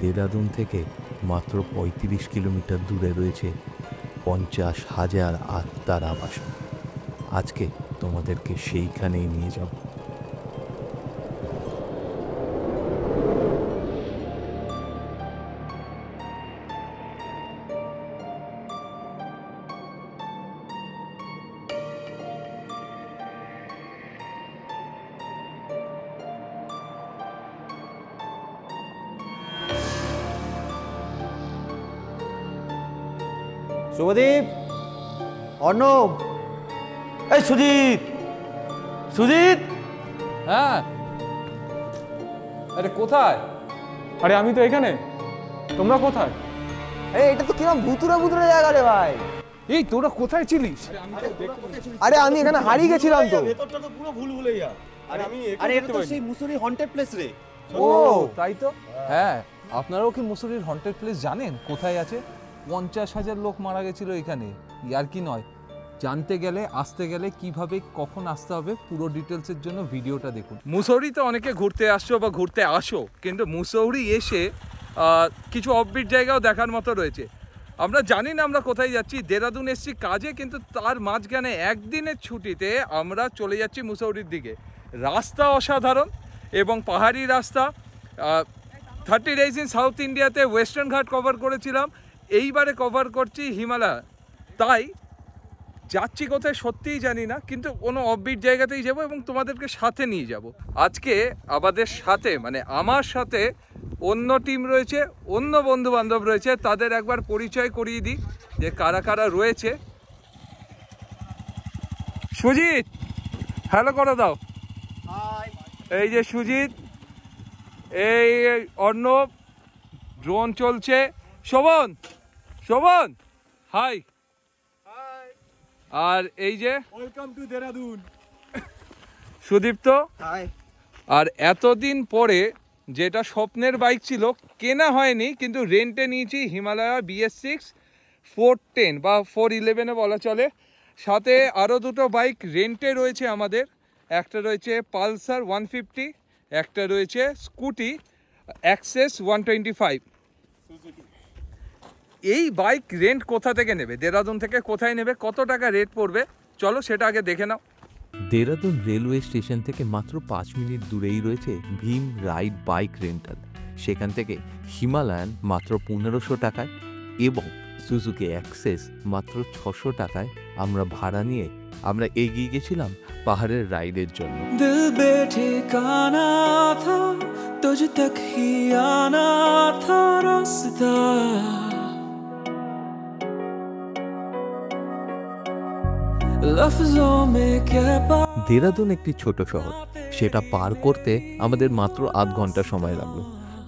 দেরাদুন থেকে মাত্র ৩৫ কিলোমিটার দূরে রয়েছে ৫০,০০০ আত্মার আবাসন। আজকে তোমাদেরকে সেইখানেই নিয়ে যাব। শুভদীপ, অর্ণব, এই সুজিত, সুজিত। হ্যাঁ, আরে কোথায়? আরে আমি তো এখানে, তোমরা কোথায়? আরে এটা তো কিরকম ভুতুরা ভুতুরা জায়গা রে ভাই। এই তোরা কোথায় ছিলিস? আরে আমি এখানে হারিয়ে গেছিলাম তো। ভেতরটা তো পুরো ভুলভুলাইয়া। আরে এটা তো সেই মুসুরি হন্টেড প্লেস রে। ও তাই তো। হ্যাঁ, আপনারাও কি মুসুরির হন্টেড প্লেস জানেন কোথায় আছে? ৫০,০০০ লোক মারা গেছিল এখানে, ইয়ার কি নয়। জানতে গেলে, আসতে গেলে কিভাবে কখন আসতে হবে পুরো ডিটেলসের জন্য ভিডিওটা দেখুন। মুসৌরিতে অনেকে ঘুরতে আসছো বা ঘুরতে আসো, কিন্তু মুসৌরি এসে কিছু অফবিট জায়গাও দেখার মতো রয়েছে। আমরা জানি না আমরা কোথায় যাচ্ছি। দেরাদুন এসছি কাজে, কিন্তু তার মাঝখানে একদিনের ছুটিতে আমরা চলে যাচ্ছি মুসৌরির দিকে। রাস্তা অসাধারণ এবং পাহাড়ি রাস্তা। 30 ডেজ ইন সাউথ ইন্ডিয়াতে ওয়েস্টার্ন ঘাট কভার করেছিলাম, এইবারে কভার করছি হিমালয়। তাই যাচ্ছি কোথায় সত্যিই জানি না, কিন্তু কোনো অফবিট জায়গাতেই যাব এবং তোমাদেরকে সাথে নিয়ে যাব। আজকে আমাদের সাথে, মানে আমার সাথে অন্য টিম রয়েছে, অন্য বন্ধু বান্ধব রয়েছে। তাদের একবার পরিচয় করিয়ে দিই যে কারা কারা রয়েছে। সুজিত, হ্যালো করে দাও। এই যে সুজিত, এই অর্ণব, ড্রোন চলছে। শোভন, শোভন হাই। আর এই যে welcome to Dehradun Sudipta. Hi. আর এতদিন পরে যেটা স্বপ্নের বাইক ছিল, কেনা হয়নি কিন্তু রেন্টে নিয়েছি, হিমালয়া BS6 410 বা 411 বলা চলে। সাথে আরও দুটো বাইক রেন্টে রয়েছে আমাদের। একটা রয়েছে পালসার 150, একটা রয়েছে স্কুটি অ্যাক্সেস 125। এই বাইক রেন্ট কোথা থেকে নেবে, দেরাদুন থেকে কোথায় নেবে, কত টাকা রেট পড়বে, চলো সেটা আগে দেখে নাও। দেরাদুন রেলওয়ে স্টেশন থেকে মাত্র ৫ মিনিট দূরেই রয়েছে ভীম রাইড বাইক রেন্টাল। সেখান থেকে হিমালয়ান মাত্র ১৫০০ টাকায় এবং সুজুকি অ্যাক্সেস মাত্র ৬০০ টাকায় আমরা ভাড়া নিয়ে আমরা এগিয়ে গেছিলাম পাহাড়ের রাইডের জন্য। দিল বেঠিকানা থা, তুঝ তক হি আনা থা রাস্তা। দেরাদুন একটি ছোট শহর, সেটা পার করতে আমাদের মাত্র আধ ঘন্টা সময় লাগলো।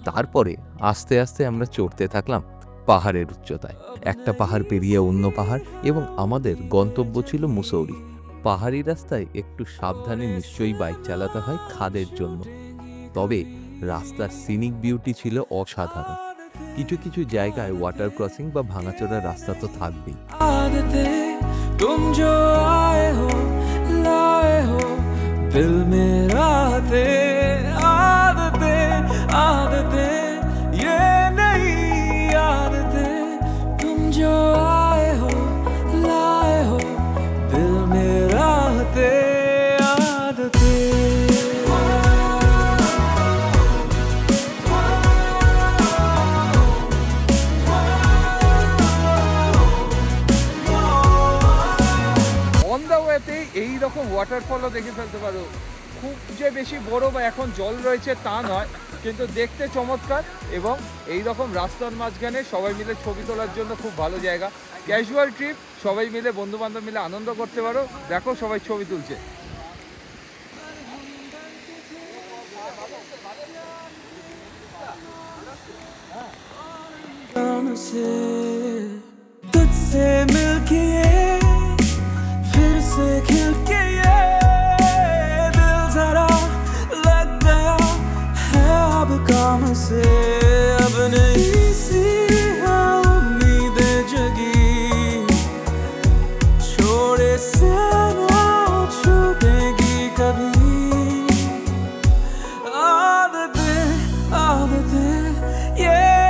তারপরে আস্তে আস্তে আমরা চড়তে থাকলাম পাহাড়ের উচ্চতায়। একটা পাহাড় পেরিয়ে অন্য পাহাড়, এবং আমাদের গন্তব্য ছিল মুসৌরি। পাহাড়ি রাস্তায় একটু সাবধানে নিশ্চয়ই বাইক চালাতে হয় খাদের জন্য, তবে রাস্তার সিনিক বিউটি ছিল অসাধারণ। কিছু কিছু জায়গায় ওয়াটার ক্রসিং বা ভাঙাচোরা রাস্তা তো থাকবেই। तुम जो आए हो लाए हो दिल में राते आदते आदते ये नहीं आदते। तुम जो आए हो लाए हो दिल में राते आदते। এইরকম ওয়াটারফলও দেখে ফেলতে পারো। খুব যে বেশি বড় বা এখন জল রয়েছে তা নয়, কিন্তু দেখতে চমৎকার এবং এই রকম রাস্তার মাঝখানে সবাই মিলে ছবি তোলার জন্য খুব ভালো জায়গা। ক্যাজুয়াল ট্রিপ, সবাই মিলে বন্ধু বান্ধব মিলে আনন্দ করতে পারো। দেখো সবাই ছবি তুলছে। तुझसे मिलके फिर से खिल के ये दिल जरा लग गया है अब काम से। अब नहीं सी है उम्मीदें जगी, छोड़े से ना छूटेगी कभी। आदतें आदतें ये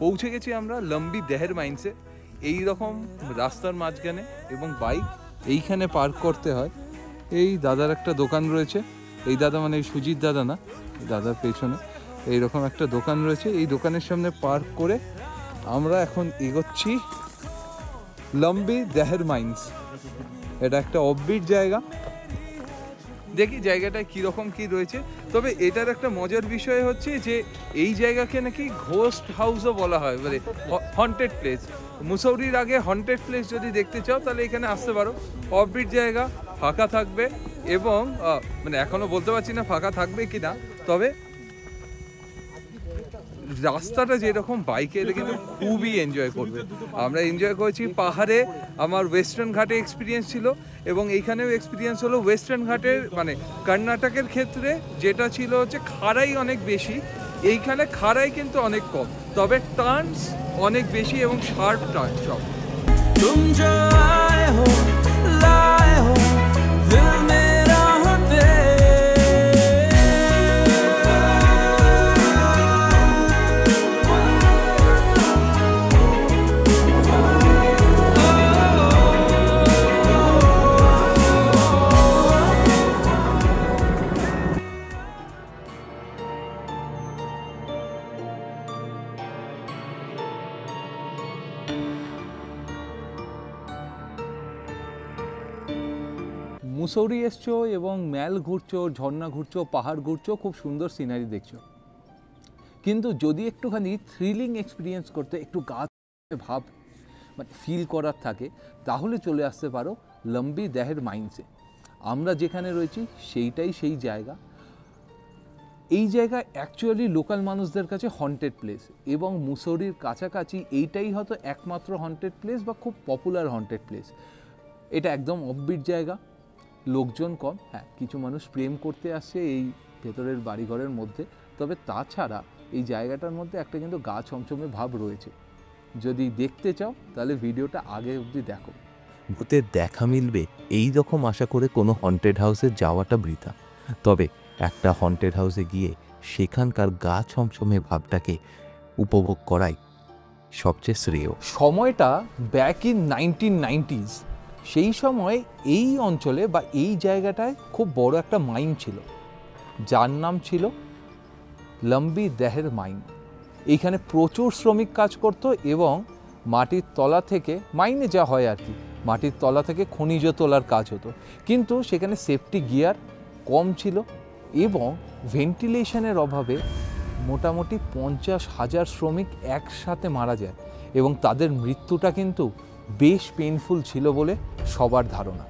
পৌঁছে গেছি আমরা লম্বি দেহের মাইন্সে। এই রকম রাস্তার মাঝখানে এবং বাইক এইখানে পার্ক করতে হয়। এই দাদার একটা দোকান রয়েছে, এই দাদা মানে এই সুজিত দাদা না, এই দাদার পেছনে এইরকম একটা দোকান রয়েছে। এই দোকানের সামনে পার্ক করে আমরা এখন এগোচ্ছি লম্বি দেহের মাইন্স। এটা একটা অফবিট জায়গা, দেখি জায়গাটায় কীরকম কী রয়েছে। তবে এটার একটা মজার বিষয় হচ্ছে যে এই জায়গাকে নাকি ঘোস্ট হাউসও বলা হয়, মানে হন্টেড প্লেস। মুসৌরির আগে হন্টেড প্লেস যদি দেখতে চাও তাহলে এখানে আসতে পারো। অফবিট জায়গা, ফাঁকা থাকবে এবং মানে এখনও বলতে পারছি না ফাঁকা থাকবে কি না, তবে রাস্তাটা যেরকম বাইকে এলে কিন্তু খুবই এনজয় করবে। আমরা এনজয় করেছি পাহাড়ে, আমার ওয়েস্টার্ন ঘাটে এক্সপিরিয়েন্স ছিল এবং এইখানেও এক্সপিরিয়েন্স হলো ওয়েস্টার্ন ঘাটের, মানে কর্ণাটকের ক্ষেত্রে যেটা ছিল হচ্ছে খাড়াই অনেক বেশি, এইখানে খাড়াই কিন্তু অনেক কম, তবে টার্নস অনেক বেশি এবং শার্প টার্ন সব। तुम जो आए हो लाए हो दिल मेरा पे মুসৌরি এসছো এবং ম্যাল ঘুরছো, ঝর্ণা ঘুরছো, পাহাড় ঘুরছো, খুব সুন্দর সিনারি দেখছো, কিন্তু যদি একটুখানি থ্রিলিং এক্সপিরিয়েন্স করতে, একটু গা ভাব মানে ফিল করার থাকে, তাহলে চলে আসতে পারো লম্বি দেহের মাইন্সে। আমরা যেখানে রয়েছি সেইটাই সেই জায়গা। এই জায়গা অ্যাকচুয়ালি লোকাল মানুষদের কাছে হন্টেড প্লেস এবং মুসৌরির কাছাকাছি এইটাই হয়তো একমাত্র হন্টেড প্লেস বা খুব পপুলার হন্টেড প্লেস। এটা একদম অফবিট জায়গা, লোকজন কম। হ্যাঁ, কিছু মানুষ প্রেম করতে আসছে এই ভেতরের বাড়িঘরের মধ্যে, তবে তাছাড়া এই জায়গাটার মধ্যে একটা কিন্তু গা ছমছমে ভাব রয়েছে। যদি দেখতে চাও তাহলে ভিডিওটা আগে অবধি দেখো। ভূতের দেখা মিলবে এই রকম আশা করে কোনো হন্টেড হাউসে যাওয়াটা বৃথা। তবে একটা হন্টেড হাউসে গিয়ে সেখানকার গা ছমছমে ভাবটাকে উপভোগ করাই সবচেয়ে শ্রেয়। সময়টা ব্যাক ইন 1990s। সেই সময় এই অঞ্চলে বা এই জায়গাটায় খুব বড় একটা মাইন ছিল, যার নাম ছিল লম্বি দেহের মাইন। এইখানে প্রচুর শ্রমিক কাজ করত এবং মাটির তলা থেকে, মাইনে যা হয় আর কি, মাটির তলা থেকে খনিজ তোলার কাজ হতো, কিন্তু সেখানে সেফটি গিয়ার কম ছিল এবং ভেন্টিলেশনের অভাবে মোটামুটি 50,000 শ্রমিক একসাথে মারা যায় এবং তাদের মৃত্যুটা কিন্তু বেশ পেইনফুল ছিল বলে সবার ধারণা।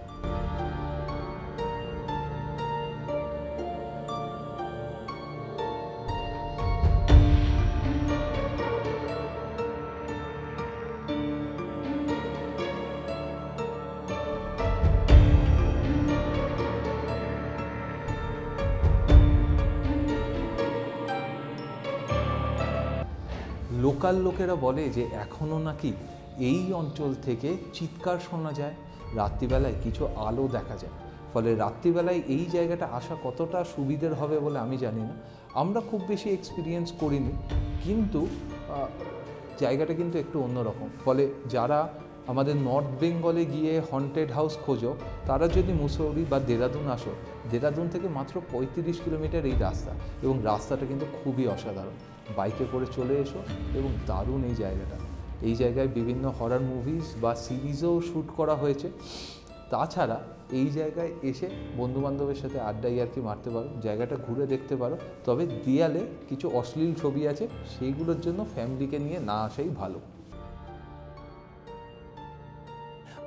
লোকাল লোকেরা বলে যে এখনও নাকি এই অঞ্চল থেকে চিৎকার শোনা যায়, রাত্রিবেলায় কিছু আলো দেখা যায়। ফলে রাত্রিবেলায় এই জায়গাটা আসা কতটা সুবিধের হবে বলে আমি জানি না, আমরা খুব বেশি এক্সপিরিয়েন্স করিনি, কিন্তু জায়গাটা কিন্তু একটু অন্যরকম। ফলে যারা আমাদের নর্থ বেঙ্গলে গিয়ে হন্টেড হাউস খোঁজো, তারা যদি মুসৌরি বা দেরাদুন আসো, দেরাদুন থেকে মাত্র 35 কিলোমিটার এই রাস্তা এবং রাস্তাটা কিন্তু খুবই অসাধারণ। বাইকে করে চলে এসো এবং দারুণ এই জায়গাটা। এই জায়গায় বিভিন্ন হরর মুভিজ বা সিরিজও শ্যুট করা হয়েছে। তাছাড়া এই জায়গায় এসে বন্ধুবান্ধবের সাথে আড্ডা ইয়ার্কি মারতে পারো, জায়গাটা ঘুরে দেখতে পারো। তবে দেয়ালে কিছু অশ্লীল ছবি আছে, সেইগুলোর জন্য ফ্যামিলিকে নিয়ে না আসাই ভালো।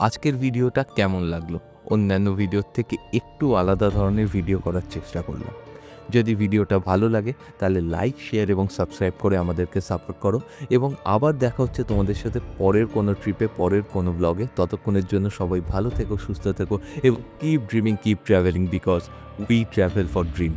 আজকের ভিডিওটা কেমন লাগলো? অন্যান্য ভিডিওর থেকে একটু আলাদা ধরনের ভিডিও করার চেষ্টা করলাম। যদি ভিডিওটা ভালো লাগে তাহলে লাইক, শেয়ার এবং সাবস্ক্রাইব করে আমাদেরকে সাপোর্ট করো এবং আবার দেখা হচ্ছে তোমাদের সাথে পরের কোনো ট্রিপে, পরের কোনো ব্লগে। ততক্ষণের জন্য সবাই ভালো থেকো, সুস্থ থেকো এবং keep dreaming, keep travelling, because we travel for dream.